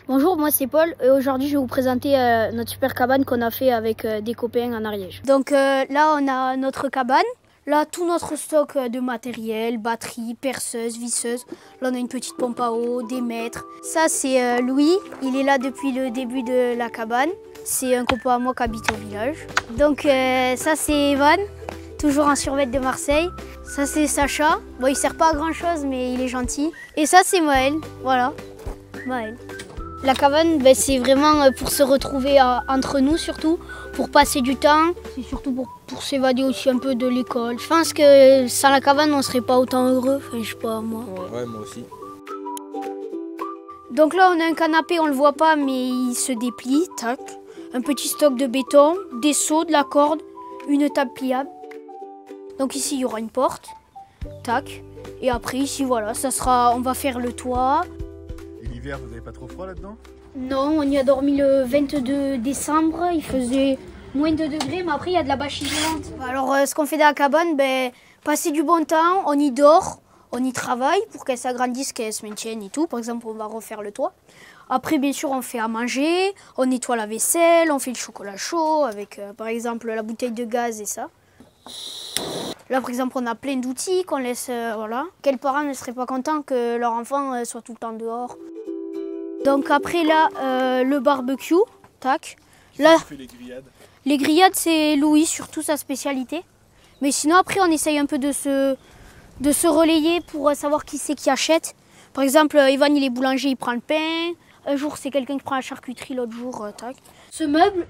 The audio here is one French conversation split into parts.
Bonjour, moi c'est Paul et aujourd'hui je vais vous présenter notre super cabane qu'on a fait avec des copains en Ariège. Donc là on a notre cabane, là tout notre stock de matériel, batterie, perceuse, visseuse. Là on a une petite pompe à eau, des mètres. Ça c'est Louis, il est là depuis le début de la cabane. C'est un copain à moi qui habite au village. Donc ça c'est Evan, toujours en survêt de Marseille. Ça c'est Sacha, bon il sert pas à grand chose mais il est gentil. Et ça c'est Maël, voilà, Maël. La cabane, c'est vraiment pour se retrouver entre nous surtout, pour passer du temps. C'est surtout pour s'évader aussi un peu de l'école. Je pense que sans la cabane, on ne serait pas autant heureux. Enfin, je sais pas, moi. Ouais, moi aussi. Donc là, on a un canapé, on le voit pas, mais il se déplie. Tac. Un petit stock de béton, des seaux, de la corde, une table pliable. Donc ici, il y aura une porte. Tac. Et après, ici, voilà, ça sera. On va faire le toit. Et l'hiver, vous n'avez pas trop froid là-dedans? Non, on y a dormi le 22 décembre, il faisait moins de 2 degrés, mais après il y a de la bâche isolante. Alors ce qu'on fait dans la cabane, passer du bon temps, on y dort, on y travaille pour qu'elle s'agrandisse, qu'elle se maintienne et tout. Par exemple, on va refaire le toit. Après, bien sûr, on fait à manger, on nettoie la vaisselle, on fait le chocolat chaud avec par exemple la bouteille de gaz et ça. Là, par exemple, on a plein d'outils qu'on laisse, voilà. Quels parents ne seraient pas contents que leur enfant soit tout le temps dehors? Donc après là, le barbecue, tac. Là, Qui fait les grillades? Les grillades, c'est Louis, surtout sa spécialité. Mais sinon, après, on essaye un peu de se relayer pour savoir qui c'est qui achète. Par exemple, Evan, il est boulanger, il prend le pain. Un jour, c'est quelqu'un qui prend la charcuterie, l'autre jour, tac. Ce meuble,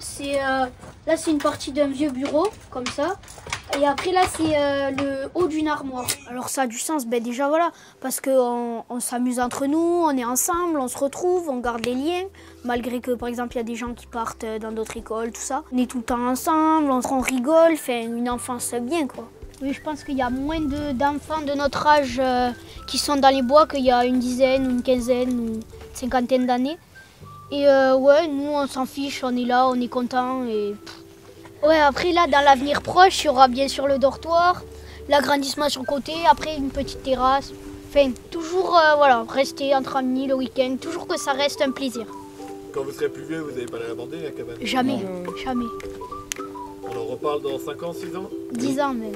là, c'est une partie d'un vieux bureau, comme ça. Et après, là, c'est le haut d'une armoire. Alors, ça a du sens, déjà, voilà, parce qu'on s'amuse entre nous, on est ensemble, on se retrouve, on garde les liens. Malgré que, par exemple, il y a des gens qui partent dans d'autres écoles, tout ça. On est tout le temps ensemble, on rigole, fait une enfance bien, quoi. Oui, je pense qu'il y a moins d'enfants de notre âge qui sont dans les bois qu'il y a une dizaine, une quinzaine ou une cinquantaine d'années. Et ouais, nous on s'en fiche, on est là, on est content. Et ouais, après là, dans l'avenir proche, il y aura bien sûr le dortoir, l'agrandissement sur le côté, après une petite terrasse. Enfin, toujours voilà, rester entre amis le week-end, toujours que ça reste un plaisir. Quand vous serez plus vieux, vous n'allez pas l'abandonner la cabane? Jamais, jamais. On en reparle dans 5 ans, 6 ans? 10 ans même.